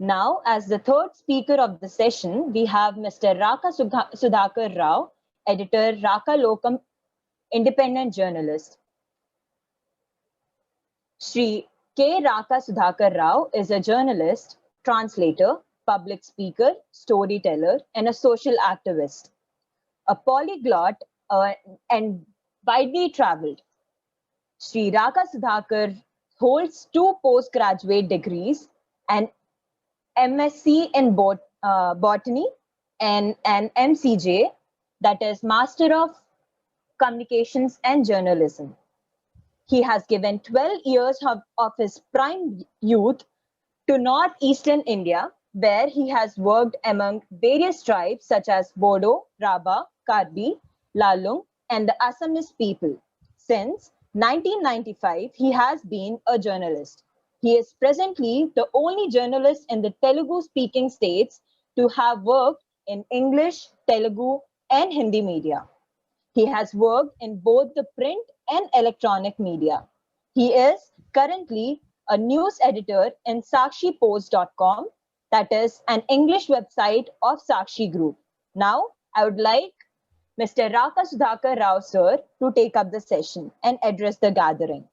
Now, as the third speaker of the session, we have Mr. Raka Sudhakar Rao, editor, Raka Lokam, independent journalist. Shri K. Raka Sudhakar Rao is a journalist, translator, public speaker, storyteller, and a social activist. A polyglot and widely traveled. Sri Raka Sudhakar holds two postgraduate degrees, an MSc in botany and an MCJ, that is Master of Communications and Journalism. He has given 12 years of his prime youth to northeastern India, where he has worked among various tribes such as Bodo, Rabha, Karbi, Lalung, and the Assamese people. Since 1995, he has been a journalist. He is presently the only journalist in the Telugu-speaking states to have worked in English, Telugu, and Hindi media. He has worked in both the print and electronic media. He is currently a news editor in SakshiPost.com, that is an English website of Sakshi Group. Now, I would like Mr. Raka Sudhakar Rao sir to take up the session and address the gathering.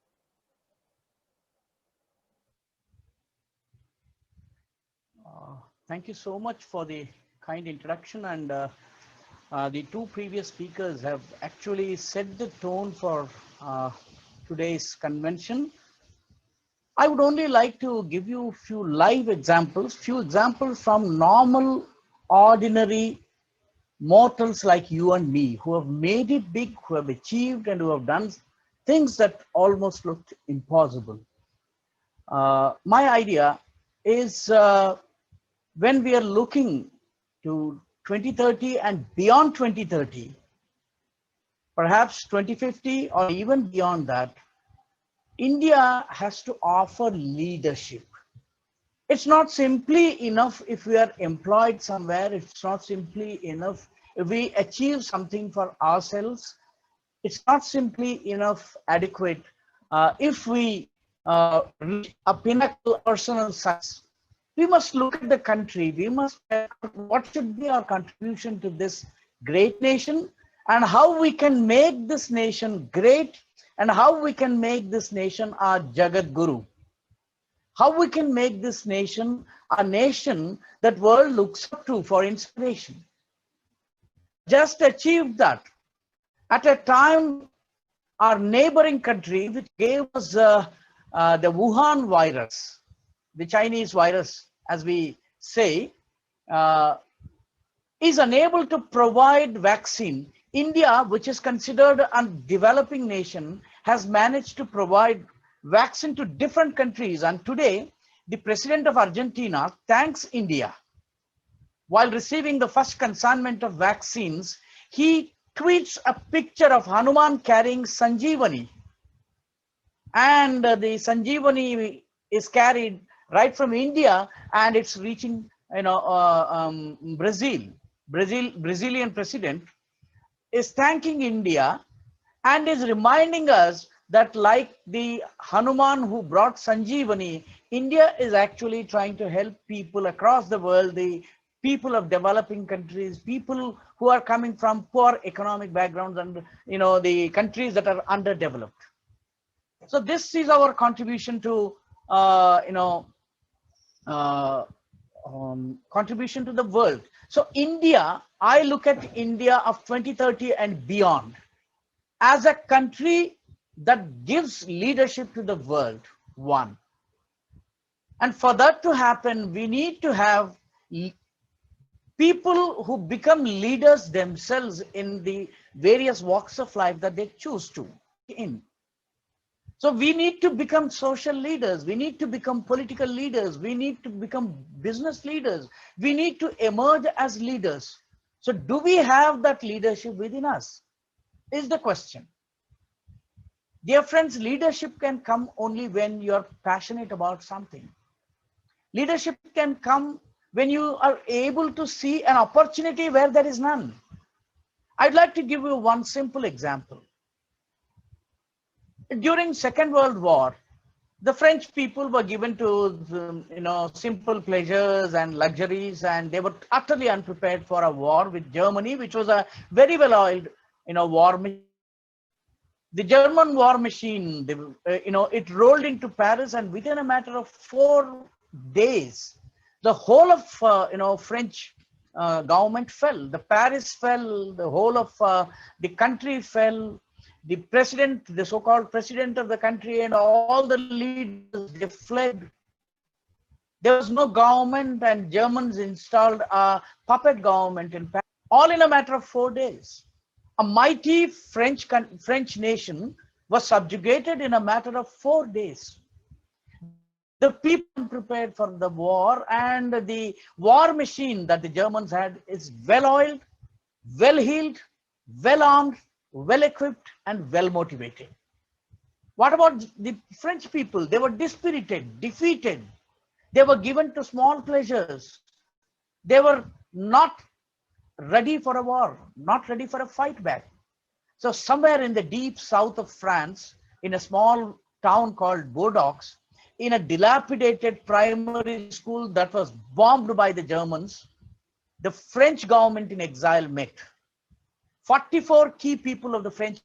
Thank you so much for the kind introduction, and the two previous speakers have actually set the tone for today's convention. I would only like to give you a few live examples, few examples from normal, ordinary mortals like you and me, who have made it big, who have achieved, and who have done things that almost looked impossible. My idea is when we are looking to 2030 and beyond 2030, perhaps 2050 or even beyond that, India has to offer leadership. It's not simply enough if we are employed somewhere. It's not simply enough if we achieve something for ourselves. It's not simply enough adequate if we reach a pinnacle personal success. We must look at the country. We must what should be our contribution to this great nation, and how we can make this nation great, and how we can make this nation our Jagat Guru. How we can make this nation a nation that world looks up to for inspiration. Just achieved that at a time our neighboring country, which gave us the Wuhan virus, the Chinese virus, as we say, is unable to provide vaccine. India, which is considered a developing nation, has managed to provide vaccine to different countries. And today, the president of Argentina thanks India. While receiving the first consignment of vaccines, he tweets a picture of Hanuman carrying Sanjeevani. And the Sanjeevani is carried right from India, and it's reaching, Brazilian president is thanking India and is reminding us that, like the Hanuman who brought Sanjeevani, India is actually trying to help people across the world, the people of developing countries, people who are coming from poor economic backgrounds, and the countries that are underdeveloped. So this is our contribution to contribution to the world. So India, I look at India of 2030 and beyond as a country that gives leadership to the world, one. And for that to happen, we need to have people who become leaders themselves in the various walks of life that they choose to in. So we need to become social leaders. We need to become political leaders. We need to become business leaders. We need to emerge as leaders. So do we have that leadership within us? Is the question. Dear friends, leadership can come only when you're passionate about something. Leadership can come when you are able to see an opportunity where there is none. I'd like to give you one simple example. During Second World War, The French people were given to, simple pleasures and luxuries, and they were utterly unprepared for a war with Germany, which was a very well-oiled, war machine. The German war machine, it rolled into Paris, and within a matter of 4 days, the whole of, French government fell. The Paris fell. The whole of the country fell. The president, the so-called president of the country, and all the leaders, they fled. There was no government, and Germans installed a puppet government in Paris, all in a matter of 4 days. A mighty French nation was subjugated in a matter of 4 days. The people prepared for the war, and the war machine that the Germans had is well-oiled, well-heeled, well-armed, well-equipped, and well-motivated. What about the French people? They were dispirited, defeated. They were given to small pleasures. They were not ready for a war, not ready for a fight back. So somewhere in the deep south of France, in a small town called Bordeaux, in a dilapidated primary school that was bombed by the Germans, the French government in exile met 44 key people of the French,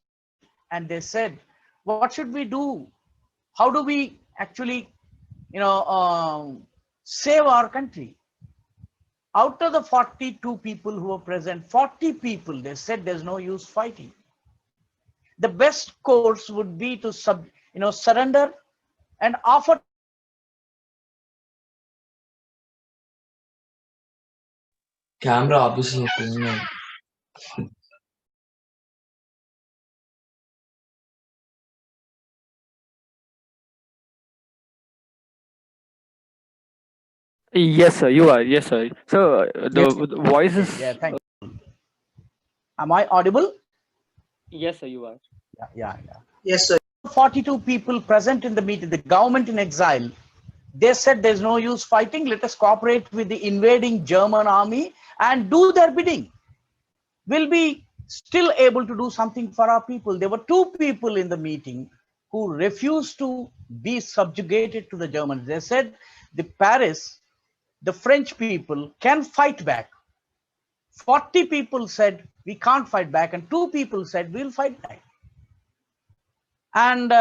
and they said, what should we do? How do we actually, save our country? Out of the 42 people who were present, 40 people, they said there's no use fighting. The best course would be to surrender and offer. Camera ఆపేసి Yes, sir, you are. Yes, sir. So the voice is. Yeah, thank you. Am I audible? Yes, sir, you are. Yeah. Yes, sir. 42 people present in the meeting, the government in exile, they said there's no use fighting. Let us cooperate with the invading German army and do their bidding. We'll be still able to do something for our people. There were 2 people in the meeting who refused to be subjugated to the Germans. They said the French people can fight back. 40 people said we can't fight back, and 2 people said we'll fight back. And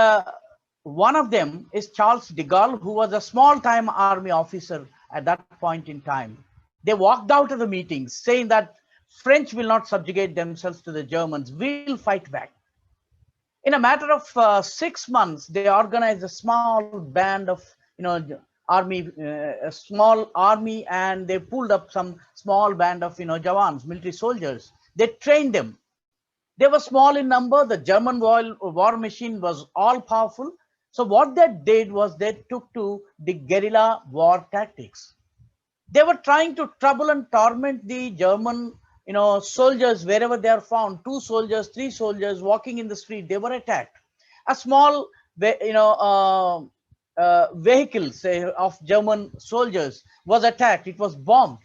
one of them is Charles de Gaulle, who was a small-time army officer at that point in time. They walked out of the meeting saying that French will not subjugate themselves to the Germans. We'll fight back. In a matter of 6 months, they organized a small band of, army, a small army, and they pulled up some small band of, Jawans, military soldiers. They trained them. They were small in number. The German war machine was all powerful. So what they did was they took to the guerrilla war tactics. They were trying to trouble and torment the German, soldiers wherever they are found. 2 soldiers, 3 soldiers walking in the street, they were attacked. A small, vehicle, say, of German soldiers was attacked. It was bombed.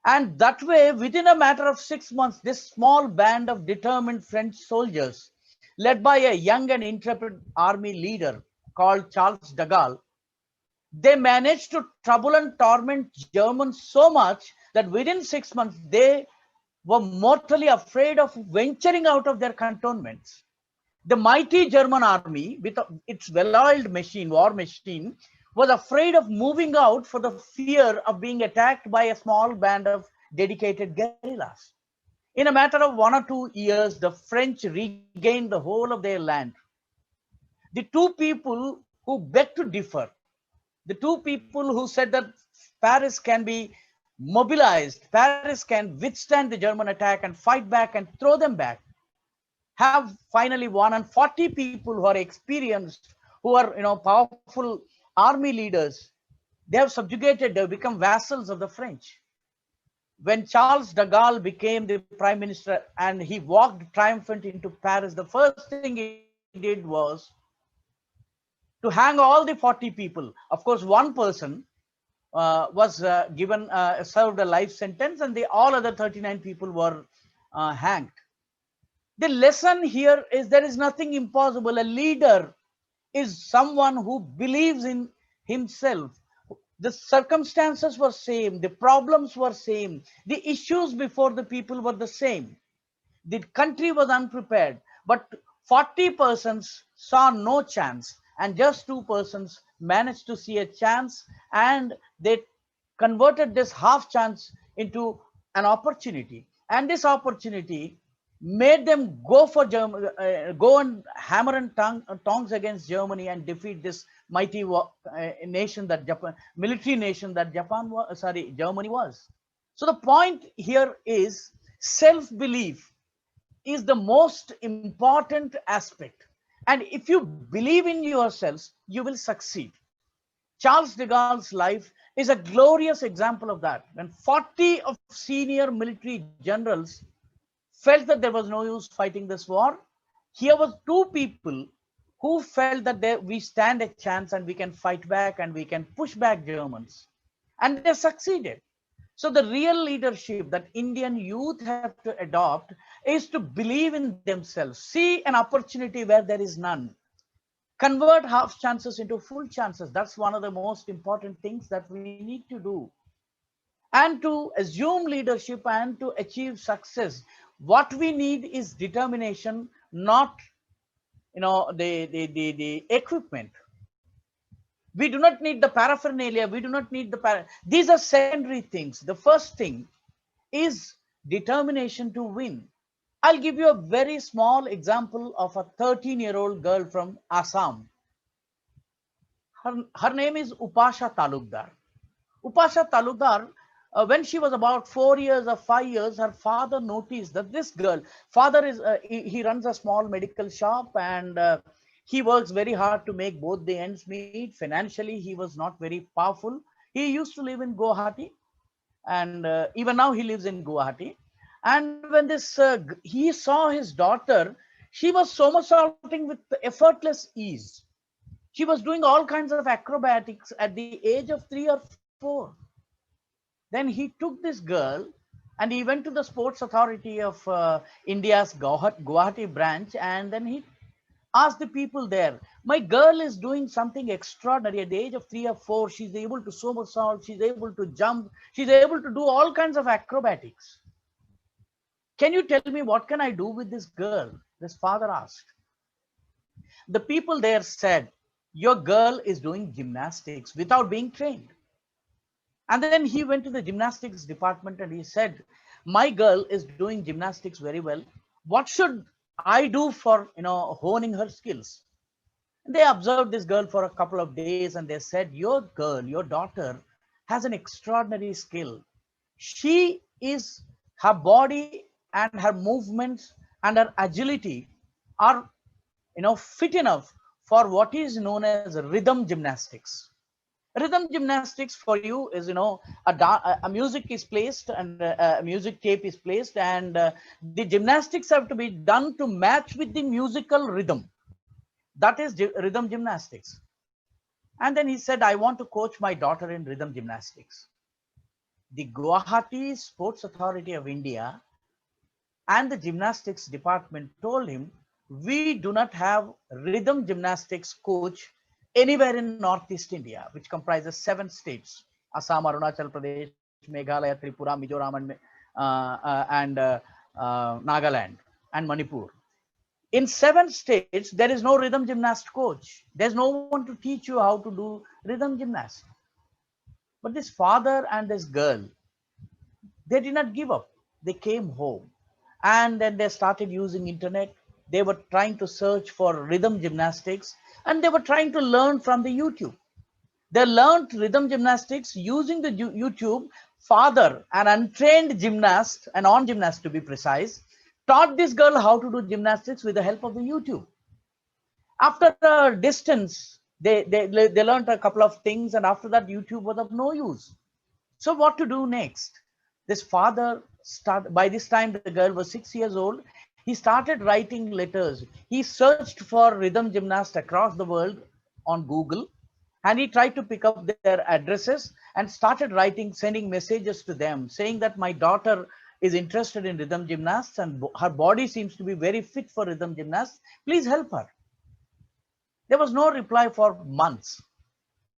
And that way, within a matter of 6 months, this small band of determined French soldiers, led by a young and intrepid army leader called Charles de Gaulle, they managed to trouble and torment Germans so much that within 6 months, they were mortally afraid of venturing out of their cantonments. The mighty German army, with its well-oiled war machine, was afraid of moving out for the fear of being attacked by a small band of dedicated guerrillas. In a matter of 1 or 2 years, the French regained the whole of their land. The 2 people who begged to differ, the 2 people who said that Paris can be mobilized, Paris can withstand the German attack and fight back and throw them back, have finally won. And 40 people who are experienced, who are, powerful army leaders, they have subjugated, they have become vassals of the French. When Charles de Gaulle became the prime minister and he walked triumphant into Paris, the first thing he did was to hang all the 40 people. Of course, one person was served a life sentence, and all other 39 people were hanged. The lesson here is there is nothing impossible. A leader is someone who believes in himself. The circumstances were same, the problems were same, the issues before the people were the same. The country was unprepared, but 40 persons saw no chance, and just 2 persons managed to see a chance, and they converted this half chance into an opportunity. And this opportunity made them go for Germany, go and hammer and tongs against Germany and defeat this mighty nation that military nation that Germany was. So the point here is self-belief is the most important aspect. And if you believe in yourselves, you will succeed. Charles de Gaulle's life is a glorious example of that. When 40 of senior military generals felt that there was no use fighting this war, here was 2 people who felt that we stand a chance and we can fight back and we can push back Germans. And they succeeded. So the real leadership that Indian youth have to adopt is to believe in themselves, see an opportunity where there is none, convert half chances into full chances. That's one of the most important things that we need to do. And to assume leadership and to achieve success, what we need is determination, not the equipment. We do not need the paraphernalia. We do not need these are secondary things. The first thing is determination to win. I'll give you a very small example of a 13-year-old girl from Assam. Her name is Upasha Talukdar. Upasha Talukdar, when she was about 4 years or 5 years, her father noticed that this girl, father is, he runs a small medical shop, and he works very hard to make both the ends meet. Financially, he was not very powerful. He used to live in Guwahati, and even now he lives in Guwahati. And when he saw his daughter, she was somersaulting with effortless ease. She was doing all kinds of acrobatics at the age of 3 or 4. Then he took this girl and he went to the Sports Authority of India's Guwahati branch, and then he asked the people there, my girl is doing something extraordinary. At the age of 3 or 4, she's able to somersault, she's able to jump, she's able to do all kinds of acrobatics. Can you tell me what can I do with this girl? This father asked. The people there said, your girl is doing gymnastics without being trained. And then he went to the gymnastics department and he said, my girl is doing gymnastics very well. What should I do for honing her skills? And they observed this girl for a couple of days and they said, your girl, your daughter has an extraordinary skill. Her body and her movements and her agility are fit enough for what is known as rhythm gymnastics. Rhythm gymnastics for you is, a music is placed and a music tape is placed, and the gymnastics have to be done to match with the musical rhythm. That is rhythm gymnastics. And then he said, I want to coach my daughter in rhythm gymnastics. The Guwahati Sports Authority of India and the gymnastics department told him, we do not have rhythm gymnastics coach anywhere in Northeast India, which comprises 7 states: Assam, Arunachal Pradesh, Meghalaya, Tripura, Mizoram, and Nagaland, and Manipur. In 7 states, there is no rhythm gymnast coach. There's no one to teach you how to do rhythm gymnastics. But this father and this girl, they did not give up. They came home and then they started using internet. They were trying to search for rhythm gymnastics and they were trying to learn from the YouTube. They learned rhythm gymnastics using the YouTube. Father, an untrained gymnast, an on-gymnast to be precise, taught this girl how to do gymnastics with the help of the YouTube. After a distance, they learned a couple of things, and after that, YouTube was of no use. So what to do next? This father by this time the girl was 6 years old. He started writing letters. He searched for rhythm gymnasts across the world on Google, and he tried to pick up their addresses and started writing, sending messages to them saying that my daughter is interested in rhythm gymnasts and her body seems to be very fit for rhythm gymnasts. Please help her. There was no reply for months.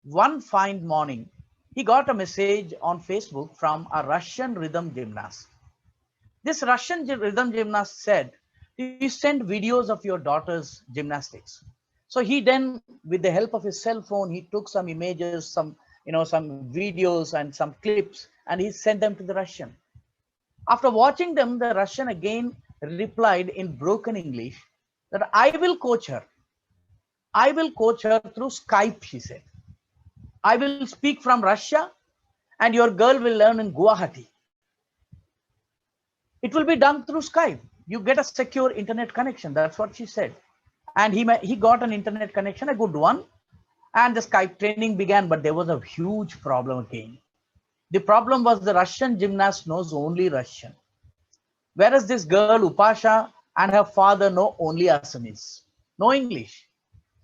One fine morning, he got a message on Facebook from a Russian rhythm gymnast. This Russian rhythm gymnast said, "You send videos of your daughter's gymnastics." So he then, with the help of his cell phone, he took some images, some videos and some clips, and he sent them to the Russian. After watching them, the Russian again replied in broken English that I will coach her. I will coach her through Skype, she said. I will speak from Russia and your girl will learn in Guwahati. It will be done through Skype. You get a secure internet connection. That's what she said. And he got an internet connection, a good one. And the Skype training began, but there was a huge problem again. The problem was the Russian gymnast knows only Russian. Whereas this girl, Upasha, and her father know only Assamese. No English.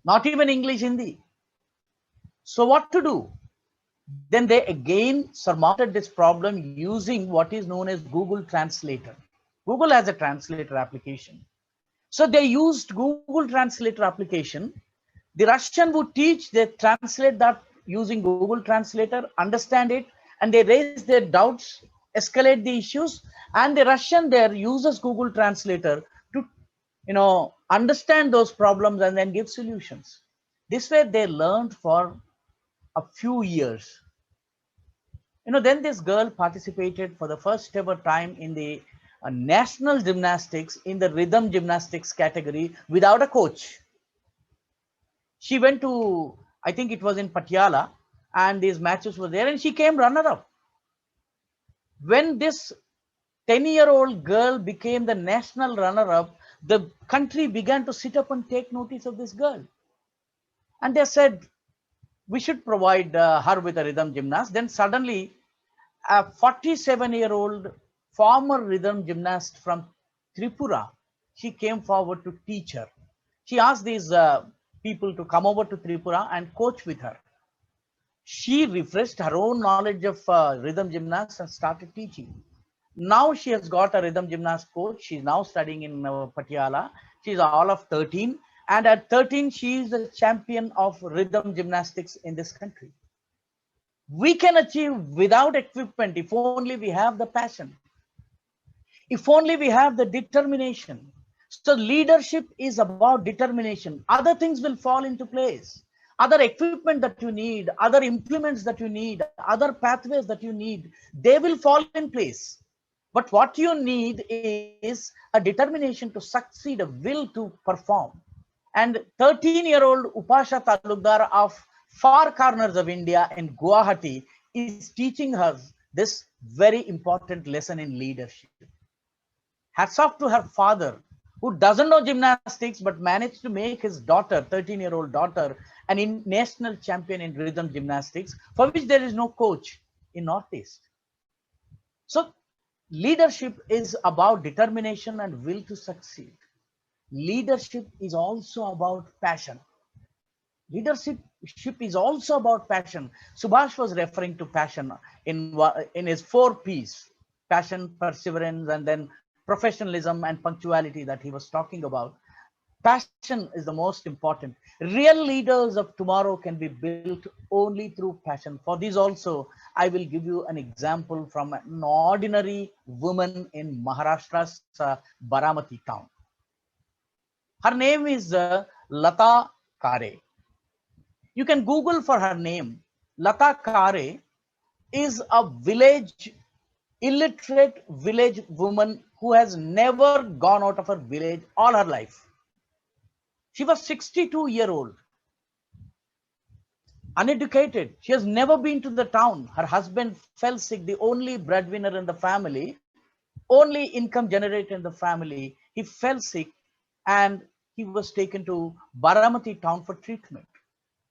Not even English, Hindi. So what to do? Then they again surmounted this problem using what is known as Google Translator. Google has a translator application. So they used Google Translator application. The Russian would teach, they translate that using Google Translator, understand it, and they raise their doubts, escalate the issues, and the Russian there uses Google Translator to understand those problems and then give solutions. This way they learned for a few years. Then this girl participated for the first ever time in the national gymnastics in the rhythm gymnastics category without a coach. She went to, I think it was in Patiala, and these matches were there, and she came runner-up. When this 10-year-old girl became the national runner-up, the country began to sit up and take notice of this girl. And they said, we should provide her with a rhythm gymnast. Then suddenly, a 47-year-old former rhythm gymnast from Tripura, she came forward to teach her. She asked these people to come over to Tripura and coach with her. She refreshed her own knowledge of rhythm gymnasts and started teaching. Now she has got a rhythm gymnast coach. She's now studying in Patiala. She's all of 13. And at 13, she is the champion of rhythm gymnastics in this country. We can achieve without equipment if only we have the passion. If only we have the determination. So leadership is about determination. Other things will fall into place. Other equipment that you need, other implements that you need, other pathways that you need, they will fall in place. But what you need is a determination to succeed, a will to perform. And 13-year-old Upasha Talukdar of far corners of India in Guwahati is teaching us this very important lesson in leadership. Hats off to her father, who doesn't know gymnastics but managed to make his daughter, 13-year-old daughter, an national champion in rhythm gymnastics, for which there is no coach in Northeast. So leadership is about determination and will to succeed. Leadership is also about passion. Leadership is also about passion. Subhash was referring to passion in his 4 P's: passion, perseverance, and then professionalism and punctuality that he was talking about. Passion is the most important. Real leaders of tomorrow can be built only through passion. For this also, I will give you an example from an ordinary woman in Maharashtra's Baramati town. Her name is Lata Kare. You can Google for her name. Lata Kare is a illiterate village woman who has never gone out of her village all her life. She was 62-year-old, uneducated. She has never been to the town. Her husband fell sick, the only breadwinner in the family, only income generator in the family. He fell sick and he was taken to Baramati town for treatment.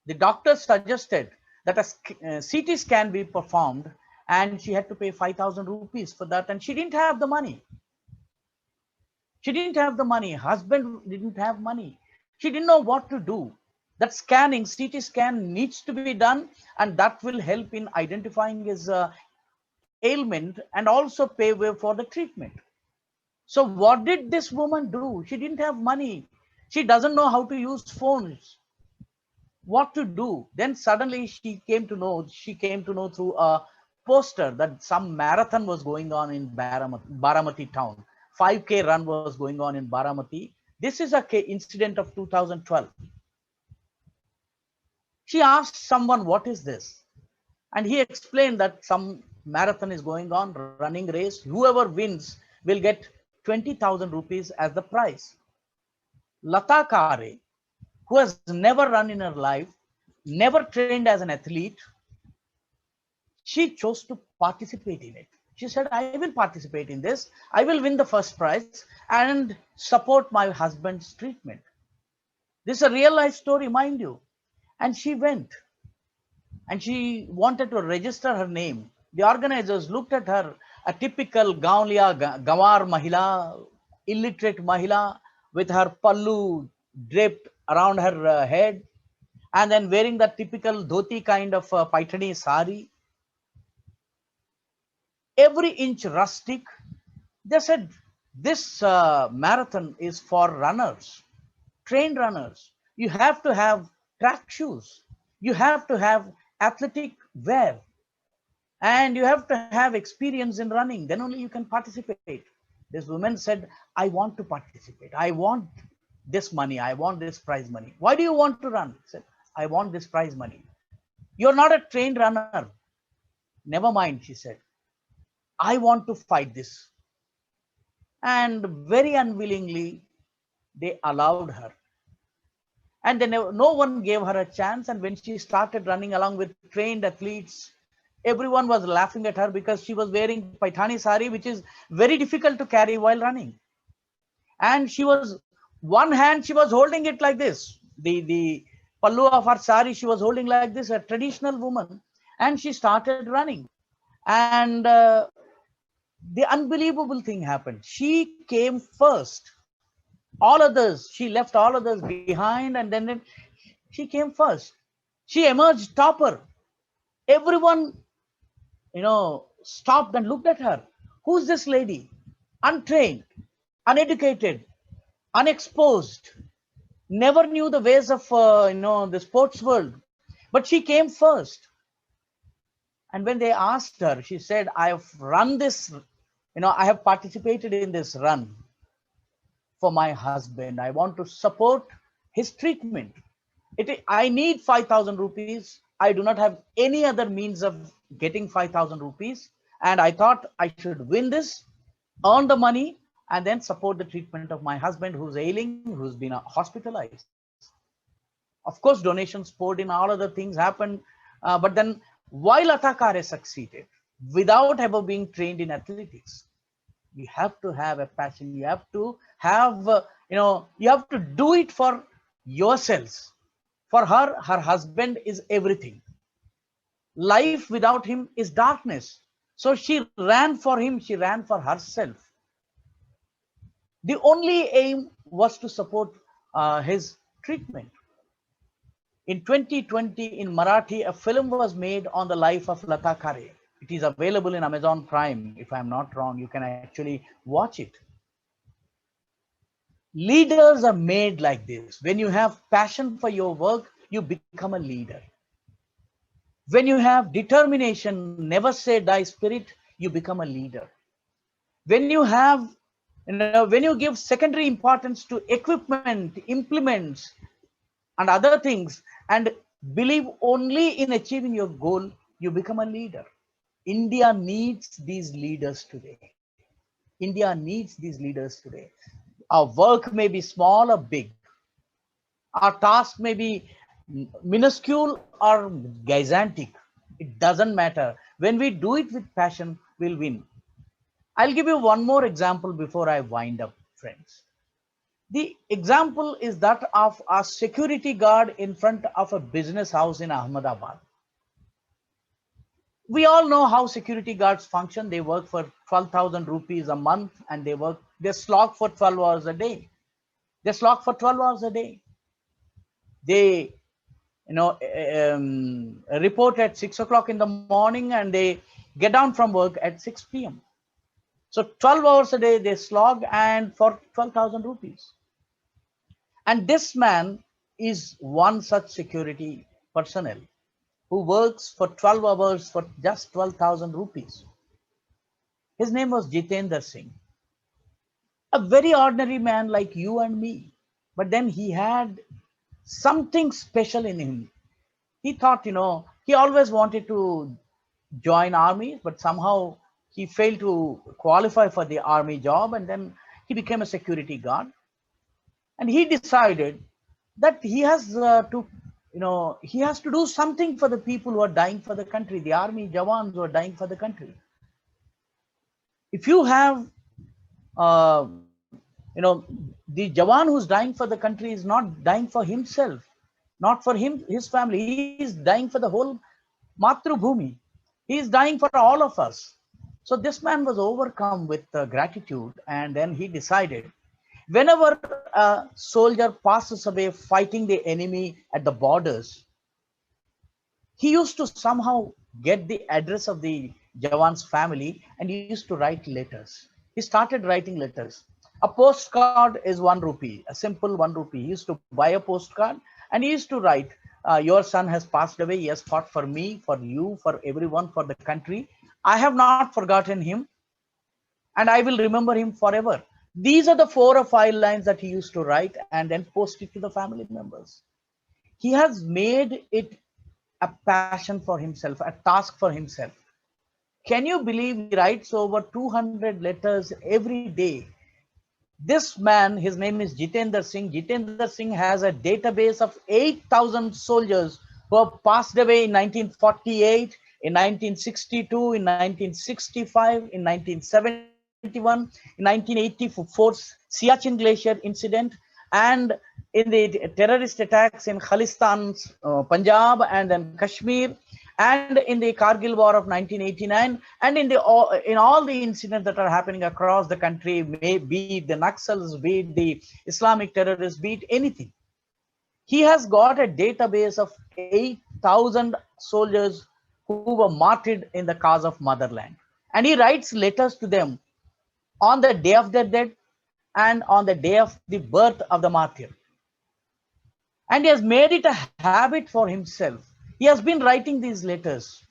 The doctor suggested that a CT scan be performed, and she had to pay 5,000 rupees for that, and she didn't have the money. She didn't have the money. Husband didn't have money. She didn't know what to do. That scanning, CT scan needs to be done, and that will help in identifying his ailment and also pay way for the treatment. So what did this woman do? She didn't have money. She doesn't know how to use phones. what to do. Then suddenly she came to know through a poster that some marathon was going on in Baramati town. 5K run was going on in Baramati. This is a incident of 2012. She asked someone, what is this? And he explained that some marathon is going on, running race. Whoever wins will get 20,000 rupees as the prize. Lata Kare, who has never run in her life, never trained as an athlete, she chose to participate in it. She said, I will participate in this. I will win the first prize and support my husband's treatment. This is a real life story, mind you. And she went and she wanted to register her name. The organizers looked at her, a typical Gawar Mahila, illiterate Mahila, with her pallu draped around her head, and then wearing that typical dhoti kind of paithani sari, every inch rustic. They said, this marathon is for runners, trained runners. You have to have track shoes. You have to have athletic wear. And you have to have experience in running. Then only you can participate. This woman said, I want to participate. I want this money. I want this prize money. Why do you want to run? He said, I want this prize money. You're not a trained runner. Never mind, she said. I want to fight this. And very unwillingly, they allowed her. And then no one gave her a chance. And when she started running along with trained athletes, everyone was laughing at her because she was wearing paithani sari, which is very difficult to carry while running. And she was, one hand, she was holding it like this. The pallu of her sari, she was holding like this, a traditional woman. And she started running. And the unbelievable thing happened. She came first. All others, she left all others behind, and then she came first. She emerged topper. Everyone, stopped and looked at her. Who's this lady? Untrained, uneducated, unexposed, never knew the ways of, the sports world. But she came first. And when they asked her, she said, I have run this, I have participated in this run for my husband. I want to support his treatment. I need 5,000 rupees. I do not have any other means of getting 5,000 rupees. And I thought I should win this, earn the money, and then support the treatment of my husband who's ailing, who's been hospitalized. Of course, donations poured in, all other things happened. But then while Lata Kare succeeded, without ever being trained in athletics, you have to have a passion. You have to have, you have to do it for yourselves. For her, her husband is everything. Life without him is darkness. So she ran for him. She ran for herself. The only aim was to support his treatment. In 2020, in Marathi, a film was made on the life of Lata Kare. It is available in Amazon Prime. If I'm not wrong, you can actually watch it. Leaders are made like this. When you have passion for your work, you become a leader. When you have determination, never say die spirit, you become a leader. When you have, when you give secondary importance to equipment, implements, and other things, and believe only in achieving your goal, you become a leader. India needs these leaders today. India needs these leaders today. Our work may be small or big. Our task may be minuscule or gigantic. It doesn't matter. When we do it with passion, we'll win. I'll give you one more example before I wind up, friends. The example is that of a security guard in front of a business house in Ahmedabad. We all know how security guards function. They work for 12,000 rupees a month, and they slog for 12 hours a day. They slog for 12 hours a day. They, report at 6 o'clock in the morning, and they get down from work at 6 p.m. So 12 hours a day they slog, and for 12,000 rupees. And this man is one such security personnel who works for 12 hours for just 12,000 rupees. His name was Jitendra Singh, a very ordinary man like you and me. But then he had something special in him. He thought, he always wanted to join army, but somehow he failed to qualify for the army job, and then he became a security guard. And he decided that he has to do something for the people who are dying for the country, the army jawans who are dying for the country. If you have, uh, the jawan who's dying for the country is not dying for himself, not for his family. He is dying for the whole Matrubhumi. He is dying for all of us. So this man was overcome with gratitude, and then he decided, whenever a soldier passes away fighting the enemy at the borders, he used to somehow get the address of the Jawan's family, and he used to write letters. He started writing letters. A postcard is 1 rupee, a simple 1 rupee. He used to buy a postcard and he used to write, your son has passed away. He has fought for me, for you, for everyone, for the country. I have not forgotten him, and I will remember him forever. These are the 4 or 5 lines that he used to write and then post it to the family members. He has made it a passion for himself, a task for himself. Can you believe he writes over 200 letters every day? This man, his name is Jitendra Singh. Jitendra Singh has a database of 8,000 soldiers who have passed away in 1948, in 1962, in 1965, in 1971, in 1984 Siachen Glacier incident, and in the terrorist attacks in Khalistan, Punjab, and then Kashmir, and in the Kargil War of 1989, and in all the incidents that are happening across the country, be it the Naxals, be it the Islamic terrorists, be it anything. He has got a database of 8,000 soldiers who were martyred in the cause of motherland. And he writes letters to them on the day of their death and on the day of the birth of the martyr. And he has made it a habit for himself. He has been writing these letters.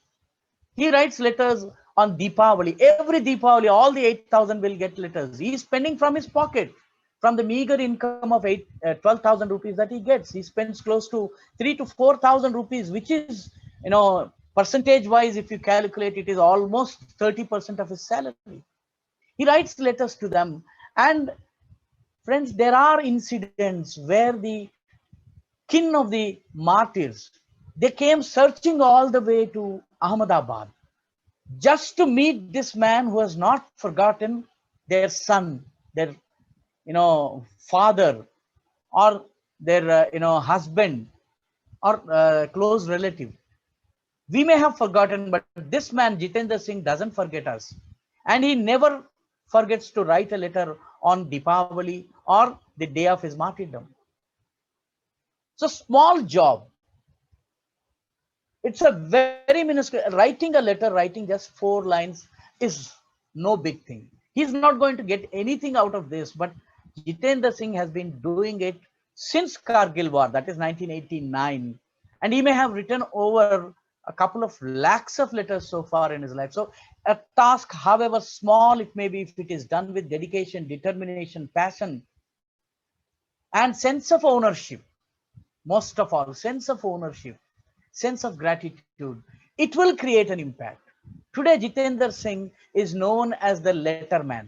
He writes letters on Deepavali. Every Deepavali, all the 8,000 will get letters. He is spending from his pocket, from the meager income of 12,000 rupees that he gets. He spends close to 3,000 to 4,000 rupees, which is, percentage-wise, if you calculate, it is almost 30% of his salary. He writes letters to them. And friends, there are incidents where the kin of the martyrs, they came searching all the way to Ahmedabad just to meet this man who has not forgotten their son, their father, or their husband, or close relative. We may have forgotten, but this man Jitendra Singh doesn't forget us, and he never forgets to write a letter on Deepavali or the day of his martyrdom. It's a small job. It's a very minuscule. Writing a letter, writing just 4 lines is no big thing. He's not going to get anything out of this, but Jitendra Singh has been doing it since Kargil War, that is 1989. And he may have written over a couple of lakhs of letters so far in his life. So a task, however small it may be, if it is done with dedication, determination, passion, and sense of ownership, most of all, sense of ownership, sense of gratitude, it will create an impact. Today, Jitendra Singh is known as the letterman,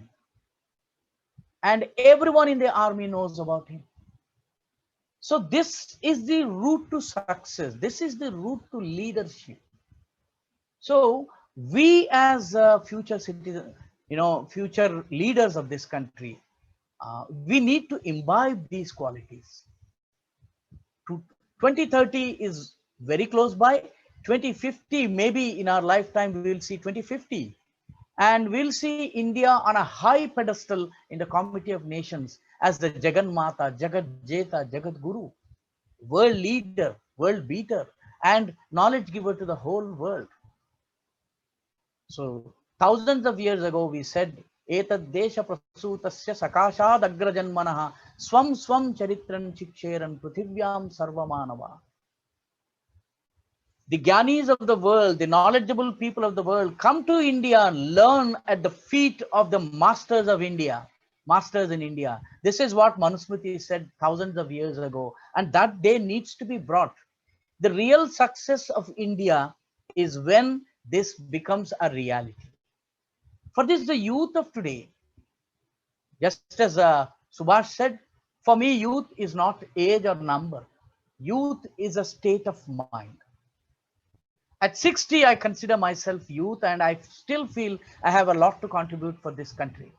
and everyone in the army knows about him. So this is the route to success. This is the route to leadership. So we as future citizens, future leaders of this country, we need to imbibe these qualities. 2030 is very close by. 2050, maybe in our lifetime, we will see 2050. And we'll see India on a high pedestal in the Committee of Nations as the Jagan Mata, Jagat Jeta, Jagat Guru, world leader, world beater, and knowledge giver to the whole world. So thousands of years ago, we said एतद्देश प्रसूतस्य सकाशाद अग्रजन्मनः स्वं स्वं चरित्रं चिक्षेरन् पृथिव्यां सर्वमानवा. The Gyanis of the world, the knowledgeable people of the world come to India and learn at the feet of the masters of India, masters in India. This is what Manusmriti said thousands of years ago, and that day needs to be brought. The real success of India is when this becomes a reality. For this, the youth of today, just as Subhash said, for me, youth is not age or number. Youth is a state of mind. At 60, I consider myself youth, and I still feel I have a lot to contribute for this country.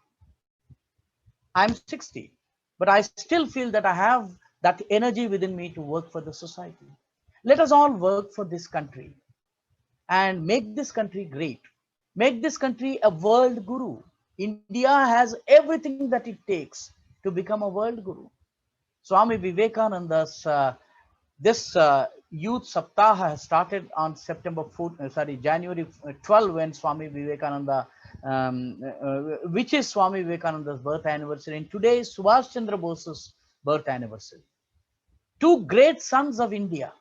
I'm 60, but I still feel that I have that energy within me to work for the society. Let us all work for this country and make this country great. Make this country a world guru. India has everything that it takes to become a world guru. Swami Vivekananda's this youth saptaha has started on January 12, when Swami Vivekananda, which is Swami Vivekananda's birth anniversary, and today is Subhash Chandra Bose's birth anniversary. Two great sons of India,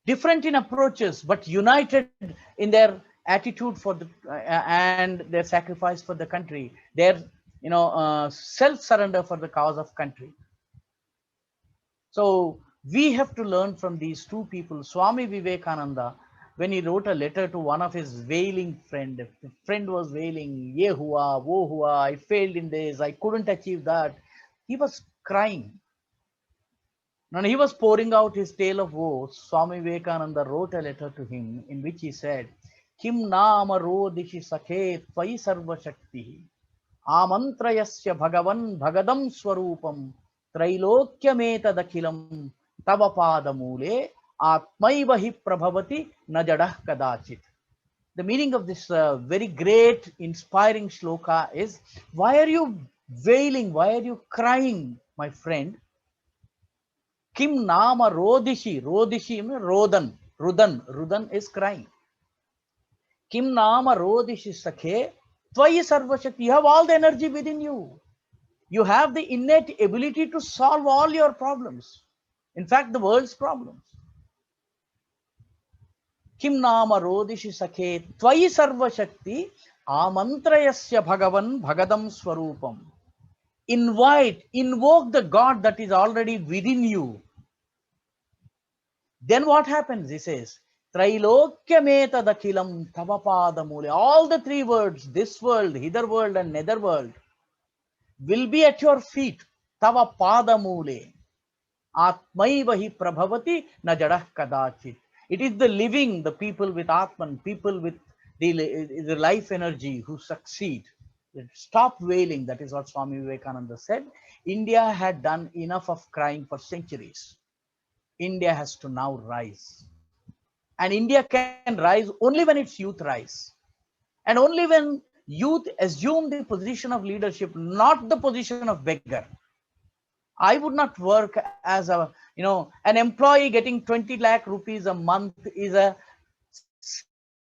different in approaches but united in their attitude for the and their sacrifice for the country, their self-surrender for the cause of country. So we have to learn from these two people. Swami Vivekananda, when he wrote a letter to one of his wailing friend, the friend was wailing, ye hua, wo hua, I failed in this, I couldn't achieve that. He was crying. When he was pouring out his tale of woe, Swami Vivekananda wrote a letter to him in which he said, Kim nama rodishi sakhe tvai sarva shakti amantrayasya bhagavan bhagadam swarupam त्रैलोक्यमेतदखिलं तव पादमूले आत्मैव हि प्रभवति न जडः कदाचित्. The meaning of this very great, inspiring shloka is, why are you wailing? Why are you crying, my friend? Kim nama rodishi. Rodishi means rodan. Rudan is crying. Kim nama rodishi sakhe tvai sarva shakti. You have all the energy within you. You have the innate ability to solve all your problems. In fact, the world's problems. Kim nama rodishi sakhe tvai sarva shakti amantrayasya bhagavan bhagadam swarupam. Invoke the God that is already within you. Then what happens? He says, Trailokya dakhilam tavapadamule. All the three words, this world, hither world, and nether world, will be at your feet. Tava padamule. Atmaiva hi prabhavati na jadah kadachit. It is the living, the people with Atman, people with the life energy who succeed. Stop wailing. That is what Swami Vivekananda said. India had done enough of crying for centuries. India has to now rise. And India can rise only when its youth rise. And only when youth assume the position of leadership, not the position of beggar. I would not work as an employee getting 20 lakh rupees a month is a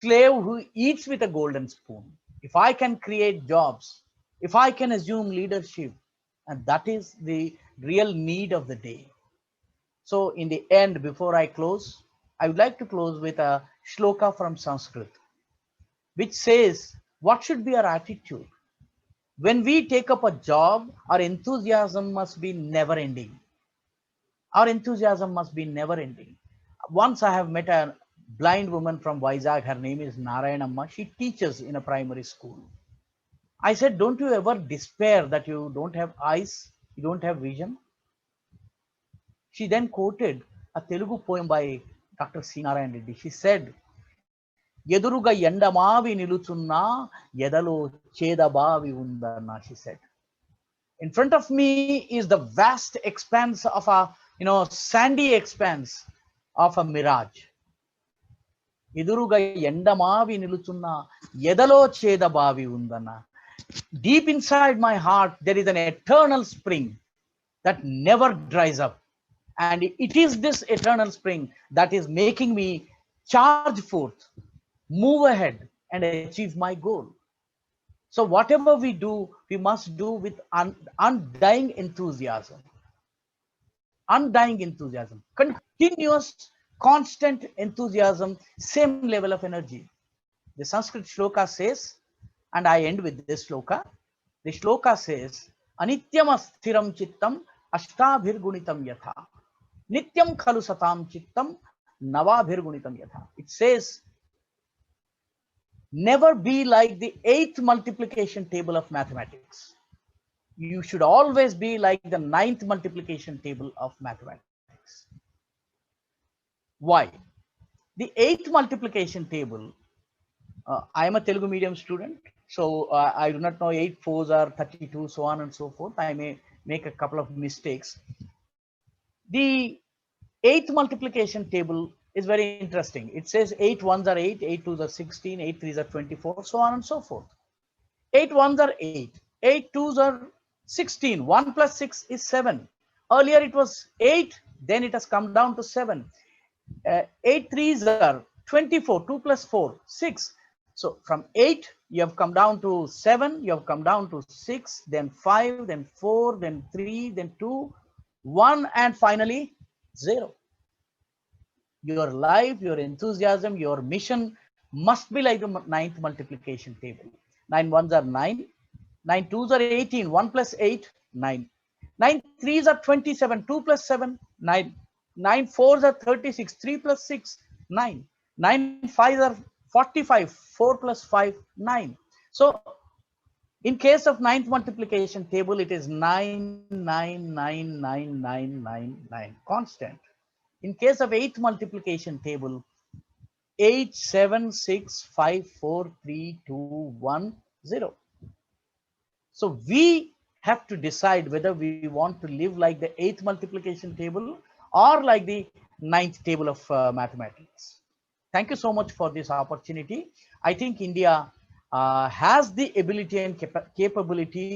slave who eats with a golden spoon. If I can create jobs, if I can assume leadership, and that is the real need of the day. So in the end, before I close, I would like to close with a shloka from Sanskrit, which says, what should be our attitude? When we take up a job, our enthusiasm must be never ending. Our enthusiasm must be never ending. Once I have met a blind woman from Vizag. Her name is Narayanamma. She teaches in a primary school. I said, don't you ever despair that you don't have eyes, you don't have vision? She then quoted a Telugu poem by Dr. C. Narayan Reddy. She said, Yeduruga Yandamavi Niluchunna, Yedalo Chedabavi Undarna, she said. In front of me is the vast expanse of a, sandy expanse of a mirage. Yeduruga Yandamavi Niluchunna, Yedalo Chedabavi Undana. Deep inside my heart, there is an eternal spring that never dries up. And it is this eternal spring that is making me charge forth, move ahead, and achieve my goal. So whatever we do, we must do with undying enthusiasm. Undying enthusiasm, continuous, constant enthusiasm, same level of energy. The Sanskrit shloka says, and I end with this shloka. The shloka says, Anityam asthiram chittam ashtabhirgunitam yatha. Nityam khalu satam chittam navabhirgunitam yatha. It says, never be like the 8th multiplication table of mathematics. You should always be like the 9th multiplication table of mathematics. Why? The 8th multiplication table, I am a Telugu medium student, so I do not know 8 fours are 32, so on and so forth. I may make a couple of mistakes. The 8th multiplication table is very interesting. It says 8 ones are 8, 8 twos are 16, 8 threes are 24, so on and so forth. 8 ones are 8, 8 twos are 16, 1 plus 6 is 7. Earlier it was 8, then it has come down to 7. 8 threes are 24, 2 plus 4, 6. So from 8, you have come down to 7, you have come down to 6, then 5, then 4, then 3, then 2, 1, and finally 0. Your life, your enthusiasm, your mission must be like the 9th multiplication table. 9 ones are 9, 9 twos are 18, 1 plus 8, 9. 9 threes are 27, 2 plus 7, 9. 9 fours are 36, 3 plus 6, 9. 9 fives are 45, 4 plus 5, 9. So in case of 9th multiplication table, it is 9, 9, 9, 9, 9, 9, 9, constant. In case of 8th multiplication table, 8, 7, 6, 5, 4, 3, 2, 1, 0. So we have to decide whether we want to live like the 8th multiplication table or like the 9th table of mathematics. Thank you so much for this opportunity. I think India has the ability and capability